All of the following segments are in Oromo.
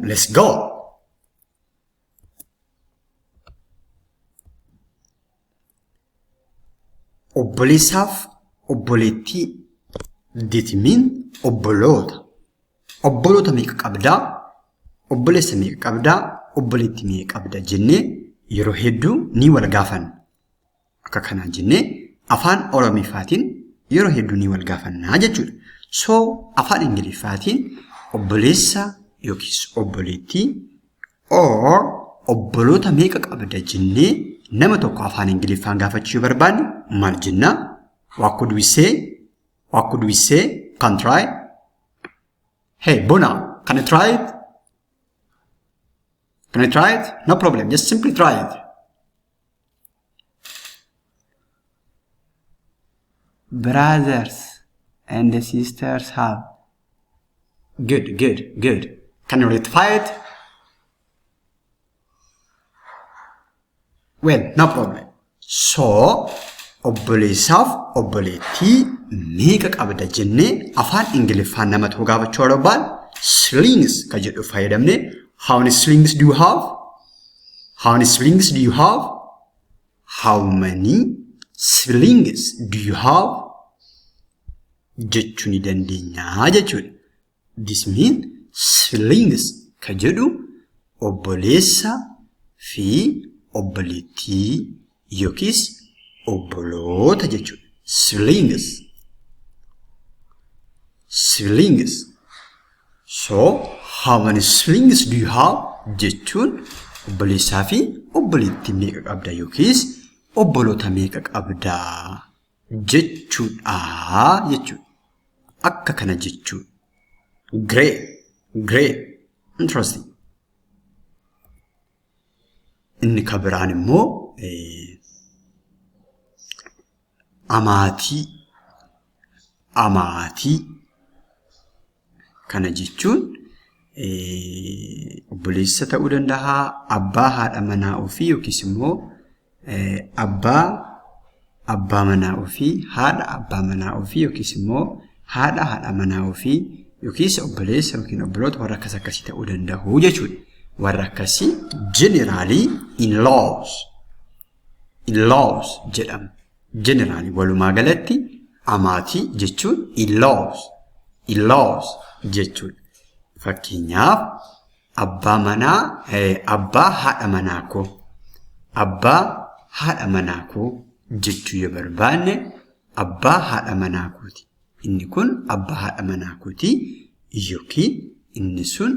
let's go. Obboleessaaf obboleettii ditimiin obboloota. Obboloota meeqa qabdaa? Obboleessa meeqa qabdaa? Obboleettii meeqa qabda jennee yeroo hedduu ni wal gaafanna. Akka kanaan jennee afaan Oromiifaatiin yeroo hedduu ni wal gaafannaa jechuudha. So afaan Ingiliffaatiin obboleessa yookiis obboleettii or obboloota meeqa qabda jennee nama tokko afaan Ingiliffaan gaafachuu barbaanne maal jennaa? What could we say? What could we say? Can try? Hey, Bona, can I try it? Can I try it? No problem, just simply try it. Brothers and sisters have. Good, good, good. Can you rectify it? Well, no problem. So, obboleessaaf obboleettii meeqa qabda jennee afaan Ingiliffaan nama tokko gaafachuu barbaanne slings kan jedhu fayyadamne how many slings do you have? How many slings do you have? How many slings do you have? jechuu ni dandeenya jechuudha. This means slings kan jedhu obboleessa fi obboleettii yookiis obboloota jechuudha. Slings. Slings. So, how many slings do you have? Jechuun obboleessaa fi obboleettii meeqa qabda yookiis obboloota meeqa qabda jechuudha jechuudha. Akka kana jechuudha. Great. Great. Interesting. Inni kan biraan immoo amaatii. Amaatii. Kana jechuun obboleessa ta'uu danda'a, abbaa haadha manaa ofii yookiis immoo abbaa manaa ofii, haadha abbaa manaa ofii yookiis immoo haadha haadha manaa ofii yookiis obboleessa yookiin obboloota warra akkasii ta'uu danda'u jechuudha. Warra akkasii generally in-laws. In-laws jedhama. Generally walumaa galatti amaatii jechuun in-laws. In-laws jechuudha. Fakkeenyaaf abbaa manaa, abbaa haadha manaa koo, abbaa haadha manaa koo jechuu yoo barbaanne abbaa haadha manaa kooti. Inni kun abbaa haadha manaa kooti yookiin inni sun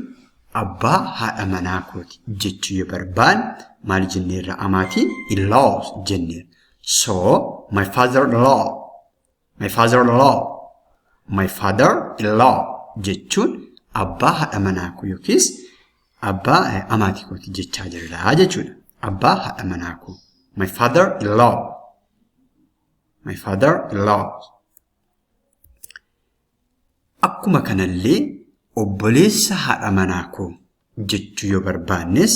abbaa haadha manaa kooti jechuu yoo barbaanne maal jenneerra amaatiin in-laws jenneerra. So my father-in-law, my father-in-law, my father-in-law jechuun abbaa haadha manaa koo yookiis abbaa amaatii kooti jechaa jirra jechuudha. Abbaa haadha manaa koo. My father-in-law. My father-in-law. Akkuma kanallee obboleessa haadha manaa koo jechuu yoo barbaannes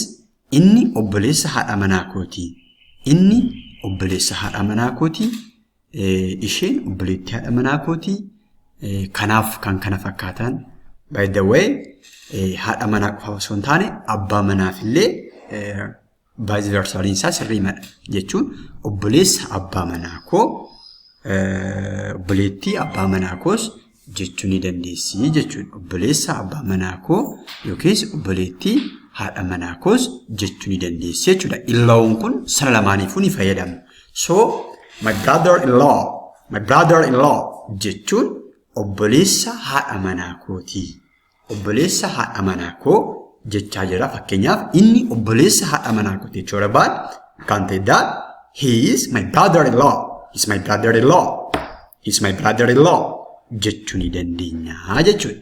inni obboleessa haadha manaa kooti. Inni obboleessa haadha manaa kooti. Isheen obboleettii haadha manaa kooti. Kanaaf kan kana fakkaatan. By the way, haadha manaa qofa osoo hin taane abbaa manaaf illee vice versa isaa sirrii madha jechuun obboleessa abbaa manaa koo obboleettii abbaa manaa koos jechuu ni dandeessi jechuudha. Obboleessa abbaa manaa koo yookiis obboleettii haadha manaa koos jechuu ni dandeessi jechuudha. In-lawuun kun sana lamaaniifuu ni fayyadamu. So, my brother-in-law, my brother-in-law jechuun obboleessa haadha manaa kooti. Obboleessa haadha manaa koo jechaa jira. Fakkeenyaaf inni obboleessa haadha manaa kooti jechuu barbaad kan ta'e that he is my brother-in-law. He's my brother-in-law. He's my brother-in-law jechuu ni dandeenya jechuudha.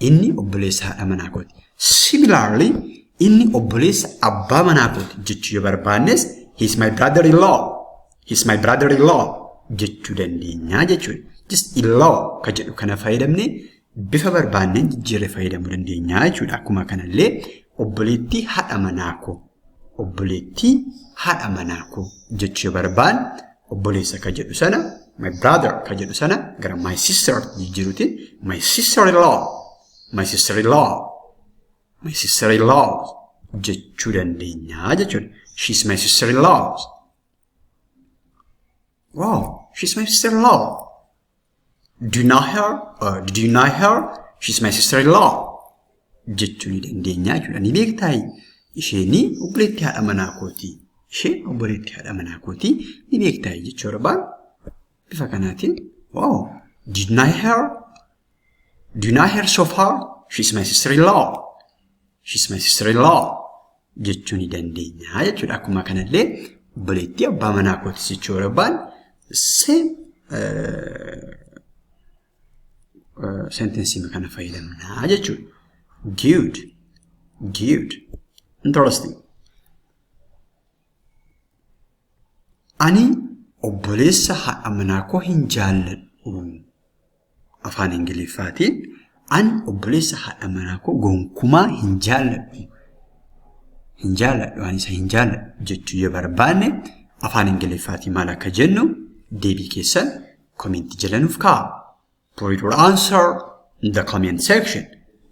Inni obboleessa haadha manaa kooti. Similarly, inni obboleessa abbaa manaa kooti jechuu yoo barbaannes he's my brother-in-law. He's my brother-in-law jechuu dandeenya jechuudha. Just in-law kan jedhu kana fayyadamne bifa barbaanneen jijjiirree fayyadamuu dandeenya jechuudha. Akkuma kanallee obboleettii haadha manaa koo, obboleettii haadha manaa koo jechuu yoo barbaanne obboleessa kan jedhu sana my brother kan jedhu sana gara my sister jijjiiruutiin my sister-in-law, my sister-in-law, my sister-in-law jechuu dandeenya jechuudha. She's my sister-in-law. Wow, she's my sister-in-law. Do you know her? Did you know her? She's my sister-in-law. Jechuu ni dandeenya jechuudha. Ni beektaa isheen obboleettii haadha manaa kooti. Isheen obboleettii haadha manaa kooti ni beektaa jechuudha baan. Bifa kanaatiin wow, did you know her? Do you know her so far? She's my sister-in-law. She's my sister-in-law. Jechuu ni dandeenya jechuudha. Akkuma kanallee obboleettii abbaa manaa kooti jechuudha baan. Same sentence kana fayyadamna jechuudha. Good. Good. Interesting. Ani obboleessa haadha manaa koo hin jaalladhu. Afaan Ingiliffaatiin ani obboleessa haadha manaa koo gonkumaa hin jaalladhu. Hin jaalladhu ani isa hin jaalladhu jechuu yoo barbaanne afaan Ingiliffaatiin maal akka jennu deebii keessan komentii jala nuuf kaa'aa. Put your answer in the comment section.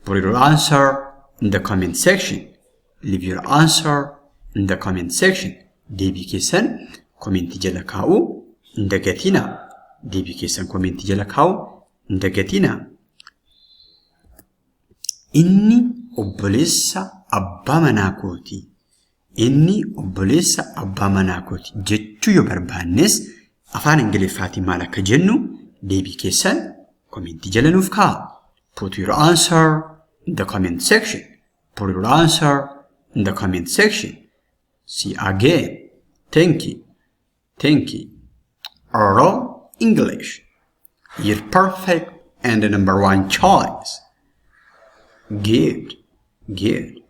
Put your answer in the comment section. Leave your answer in the comment section. Deebii keessan komentii jala kaa'uu hin dagatinaa. Deebii keessan komentii jala kaa'uu hin dagatinaa. Inni obboleessa abbaa manaa kooti. Inni obboleessa abbaa manaa kooti jechuu yoo barbaannes afaan Ingiliffaatiin maal akka jennu deebii keessan komentii jala nuuf kaa'aa. Put your answer in the comment section. Put your answer in the comment section. See again. Thank you. Thank you. Oral English. You're perfect and the #1 choice. Good. Good.